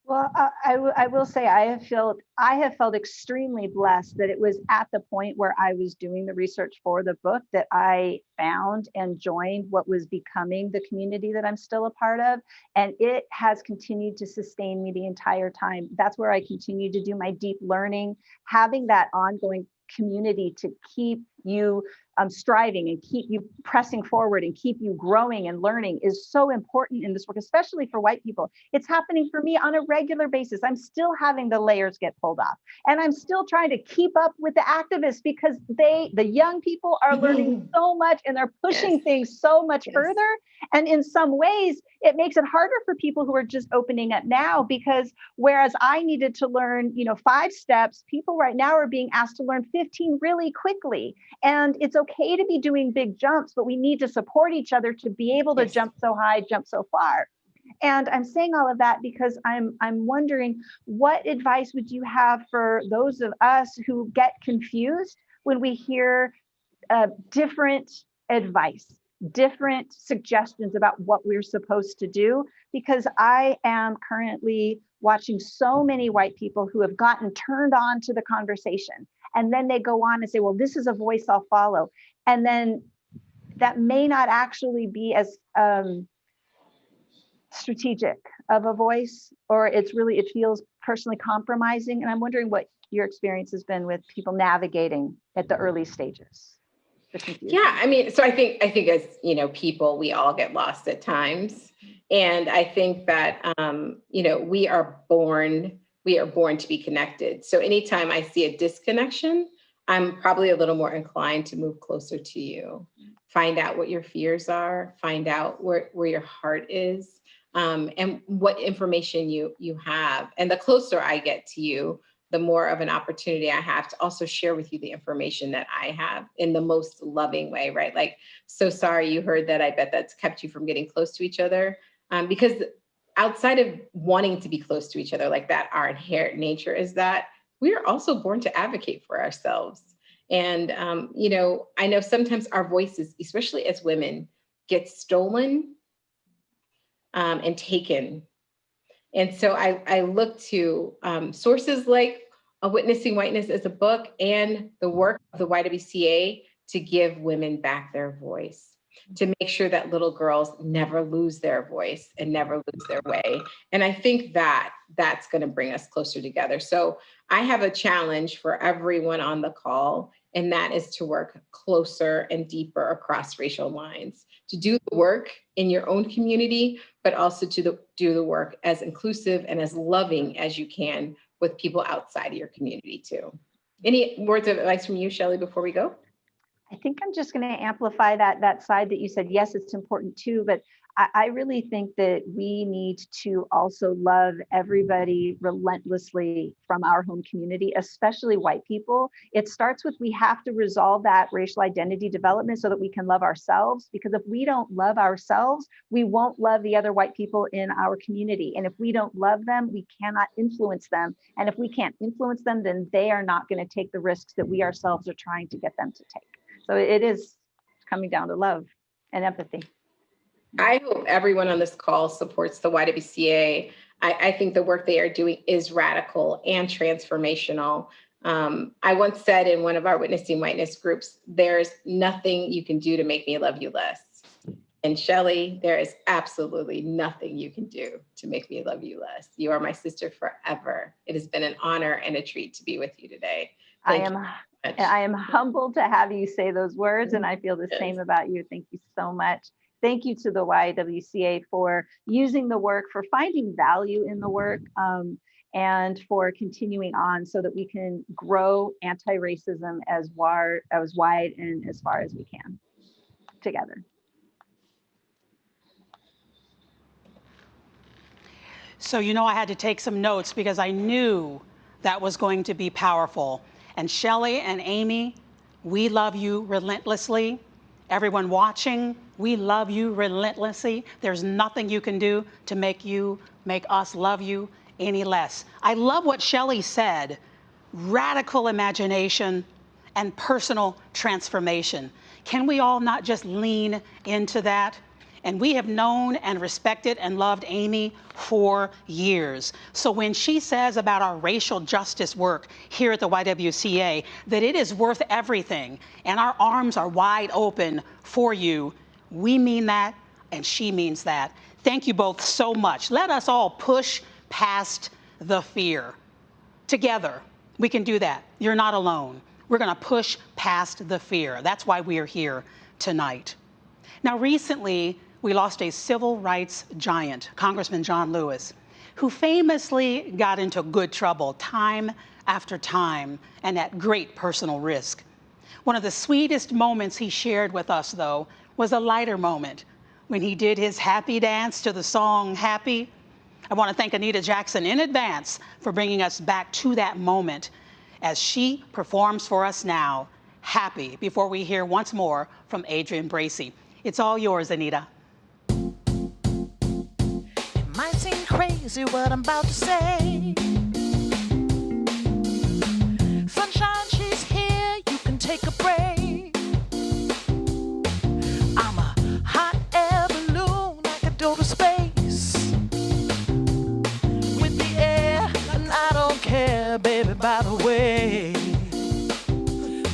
Well, I will say I have felt extremely blessed that it was at the point where I was doing the research for the book that I found and joined what was becoming the community that I'm still a part of. And it has continued to sustain me the entire time. That's where I continue to do my deep learning, having that ongoing community to keep you striving and keep you pressing forward and keep you growing and learning is so important in this work, especially for white people. It's happening for me on a regular basis. I'm still having the layers get pulled off, and I'm still trying to keep up with the activists, because the young people are learning so much and they're pushing things so much further. And in some ways, it makes it harder for people who are just opening up now, because whereas I needed to learn, 5 steps, people right now are being asked to learn 15 really quickly. And it's okay to be doing big jumps, but we need to support each other to be able to jump so high, jump so far. And I'm saying all of that because I'm wondering, what advice would you have for those of us who get confused when we hear different advice, different suggestions about what we're supposed to do? Because I am currently watching so many white people who have gotten turned on to the conversation. And then they go on and say, well, this is a voice I'll follow. And then that may not actually be as strategic of a voice, or it feels personally compromising. And I'm wondering what your experience has been with people navigating at the early stages. Yeah, I mean, so I think as people, we all get lost at times, and I think that we are born to be connected. So anytime I see a disconnection, I'm probably a little more inclined to move closer to you, find out what your fears are, find out where your heart is, and what information you have. And the closer I get to you, the more of an opportunity I have to also share with you the information that I have in the most loving way, right? Like, so sorry you heard that. I bet that's kept you from getting close to each other. Because outside of wanting to be close to each other like that, our inherent nature is that we are also born to advocate for ourselves. And, I know sometimes our voices, especially as women, get stolen and taken. And so I look to sources like Witnessing Whiteness as a book and the work of the YWCA to give women back their voice, to make sure that little girls never lose their voice and never lose their way. And I think that that's going to bring us closer together. So I have a challenge for everyone on the call, and that is to work closer and deeper across racial lines, to do the work in your own community, but also to do the work as inclusive and as loving as you can with people outside of your community too. Any words of advice from you, Shelley, before we go? I think I'm just going to amplify that side that you said. Yes, it's important too, but I really think that we need to also love everybody relentlessly from our home community, especially white people. It starts with, we have to resolve that racial identity development so that we can love ourselves, because if we don't love ourselves, we won't love the other white people in our community. And if we don't love them, we cannot influence them. And if we can't influence them, then they are not going to take the risks that we ourselves are trying to get them to take. So it is coming down to love and empathy. I hope everyone on this call supports the YWCA. I think the work they are doing is radical and transformational. I once said in one of our Witnessing Whiteness groups, there's nothing you can do to make me love you less. And Shelley, there is absolutely nothing you can do to make me love you less. You are my sister forever. It has been an honor and a treat to be with you today. I am humbled to have you say those words, and I feel the same about you. Thank you so much. Thank you to the YWCA for using the work, for finding value in the work, and for continuing on so that we can grow anti-racism as wide and as far as we can together. So you know I had to take some notes because I knew that was going to be powerful. And Shelley and Amy, we love you relentlessly. Everyone watching, we love you relentlessly. There's nothing you can do to make us love you any less. I love what Shelley said, radical imagination and personal transformation. Can we all not just lean into that? And we have known and respected and loved Amy for years. So when she says about our racial justice work here at the YWCA, that it is worth everything and our arms are wide open for you, we mean that and she means that. Thank you both so much. Let us all push past the fear. Together, we can do that. You're not alone. We're gonna push past the fear. That's why we are here tonight. Now, recently, we lost a civil rights giant, Congressman John Lewis, who famously got into good trouble time after time and at great personal risk. One of the sweetest moments he shared with us, though, was a lighter moment when he did his happy dance to the song Happy. I want to thank Anita Jackson in advance for bringing us back to that moment as she performs for us now, Happy, before we hear once more from Adrian Bracey. It's all yours, Anita. Might seem crazy what I'm about to say. Sunshine, she's here, you can take a break. I'm a hot air balloon, I could go to space with the air, and I don't care, baby, by the way.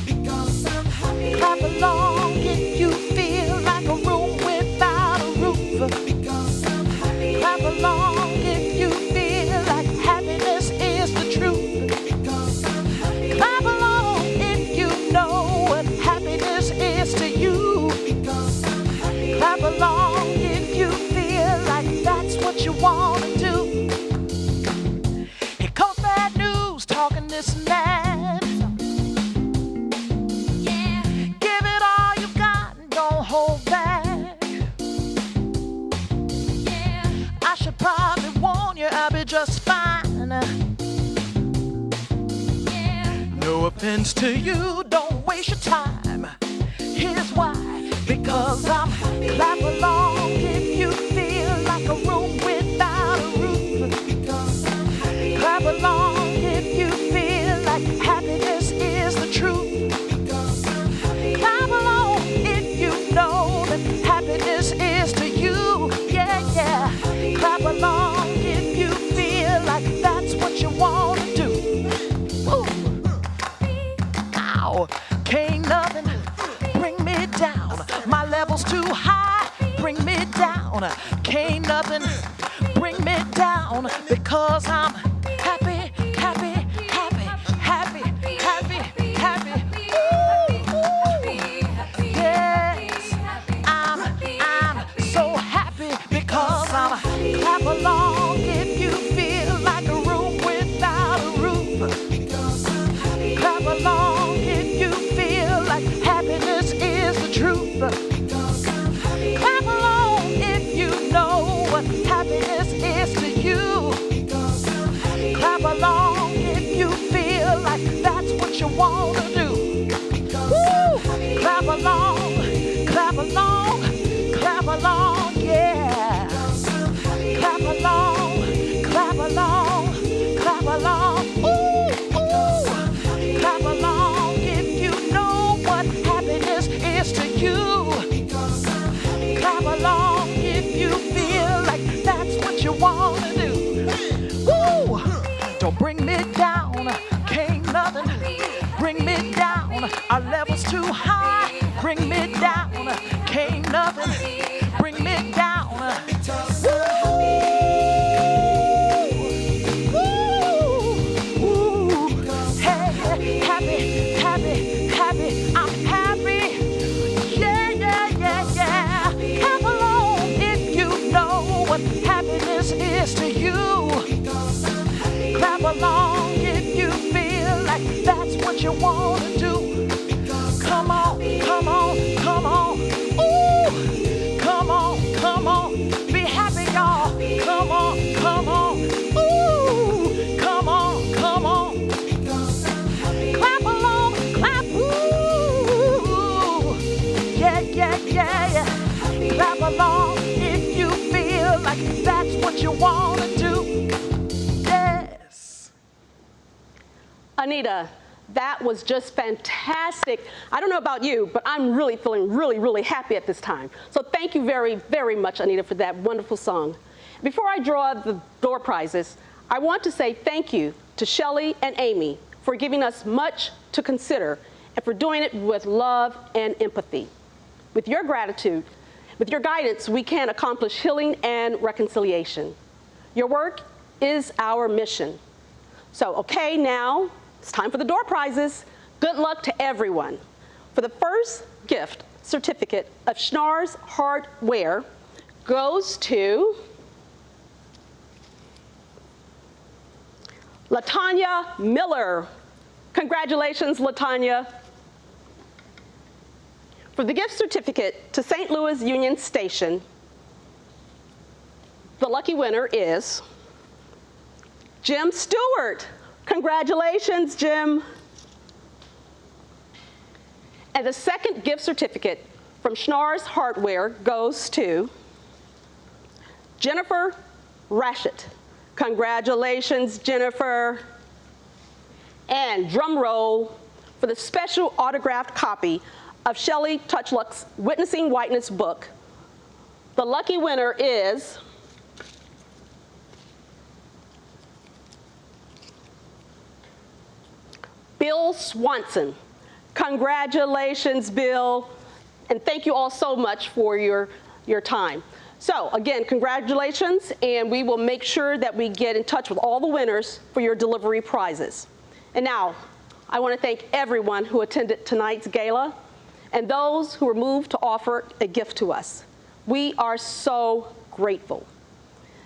Because I'm happy. Clap along if you feel like a room without a roof. Because I'm happy. Clap along if you feel like happiness is the truth. Because I'm happy. Clap along if you know what happiness is to you. Because I'm happy. Clap along if you feel like that's what you want to do. Here comes bad news, talking this and that. Yeah. Give it all you got and don't hold back. I should probably warn you, I'll be just fine. No offense to you, don't waste your time. Here's why, because I'm happy. Clap along if you feel like a room without a roof. Because I'm happy. Clap along if you feel like happiness is the truth. Because I'm happy. Clap along if you know that happiness is to you. Yeah, yeah. Clap along if you feel like that's what you want to do. Ooh. Ow, can't nothing bring me down. My level's too high, bring me down. Can't nothing bring me down because I'm happy, happy, happy, happy, happy, happy. Ooh. Yes, I'm so happy because I'm clap along if you feel like a room without a roof. Because I'm happy. Clap along if you feel like happiness is the truth. Because I'm happy. Clap along if you know what happiness is to you. Because I'm happy. Clap along if you feel like that's what you want to do. Woo! Clap along, clap along, clap along, yeah. Clap along, clap along, clap along, ooh, ooh. Clap along if you know what happiness is to you. Clap along if you feel like that's what you want to do. Woo! Don't bring me down, can't nothing bring me down. Our level's too high, bring me down. Can't nothing bring me down. Hey, happy, happy, happy, I'm happy. Yeah, yeah, yeah, yeah. Clap along if you know what happiness is to you. Clap along if you feel like that's what you want to do. Come on, come on, come on. Ooh, come on, come on. Be happy, y'all. Come on, come on. Anita, that was just fantastic. I don't know about you, but I'm really feeling really happy at this time. So thank you very much, Anita, for that wonderful song. Before I draw the door prizes, I want to say thank you to Shelley and Amy for giving us much to consider and for doing it with love and empathy. With your gratitude, with your guidance, we can accomplish healing and reconciliation. Your work is our mission. So, okay, now it's time for the door prizes. Good luck to everyone. For the first gift certificate of Schnarr's Hardware goes to LaTanya Miller. Congratulations, LaTanya. For the gift certificate to St. Louis Union Station, the lucky winner is Jim Stewart. Congratulations, Jim. And the second gift certificate from Schnarr's Hardware goes to Jennifer Rashett. Congratulations, Jennifer. And drum roll for the special autographed copy of Shelley Touchluck's Witnessing Whiteness book. The lucky winner is Bill Swanson. Congratulations, Bill. And thank you all so much for your time. So again, congratulations, and we will make sure that we get in touch with all the winners for your delivery prizes. And now, I want to thank everyone who attended tonight's gala and those who were moved to offer a gift to us. We are so grateful.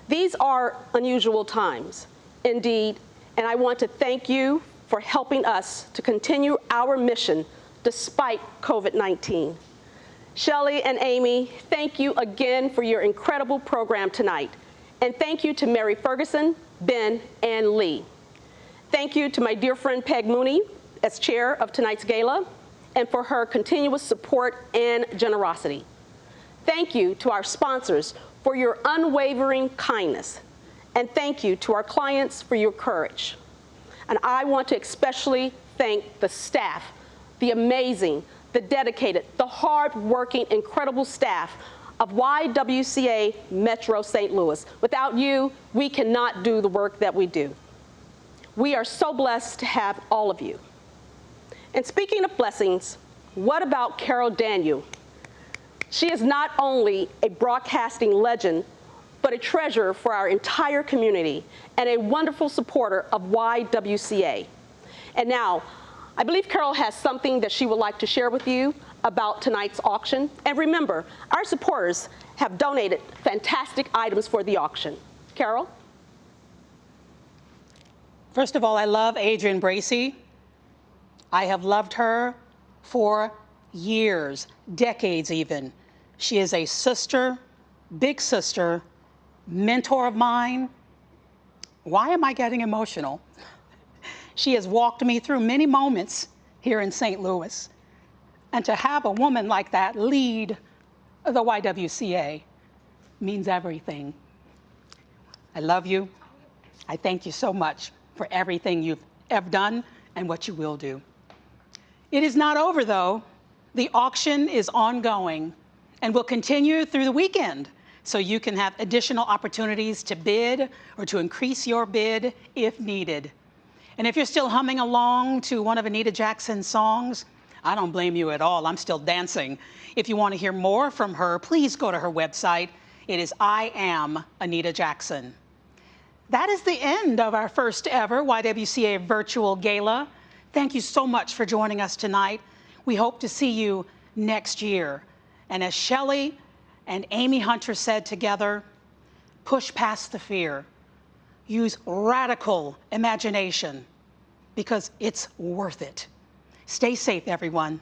These are unusual times, indeed, and I want to thank you for helping us to continue our mission despite COVID-19. Shelley and Amy, thank you again for your incredible program tonight. And thank you to Mary Ferguson, Ben, and Lee. Thank you to my dear friend Peg Mooney as chair of tonight's gala and for her continuous support and generosity. Thank you to our sponsors for your unwavering kindness. And thank you to our clients for your courage. And I want to especially thank the staff, the amazing, the dedicated, the hard-working, incredible staff of YWCA Metro St. Louis. Without you, we cannot do the work that we do. We are so blessed to have all of you. And speaking of blessings, what about Carol Daniel? She is not only a broadcasting legend, but a treasure for our entire community and a wonderful supporter of YWCA. And now, I believe Carol has something that she would like to share with you about tonight's auction. And remember, our supporters have donated fantastic items for the auction. Carol? First of all, I love Adrian Bracey. I have loved her for years, decades even. She is a sister, big sister, mentor of mine. Why am I getting emotional? She has walked me through many moments here in St. Louis. And to have a woman like that lead the YWCA means everything. I love you. I thank you so much for everything you've ever done and what you will do. It is not over, though. The auction is ongoing and will continue through the weekend, so you can have additional opportunities to bid or to increase your bid if needed. And if you're still humming along to one of Anita Jackson's songs, I don't blame you at all. I'm still dancing. If you want to hear more from her, please go to her website. It is I Am Anita Jackson. That is the end of our first ever YWCA virtual gala. Thank you so much for joining us tonight. We hope to see you next year. And as Shelley and Amy Hunter said together, push past the fear. Use radical imagination because it's worth it. Stay safe, everyone.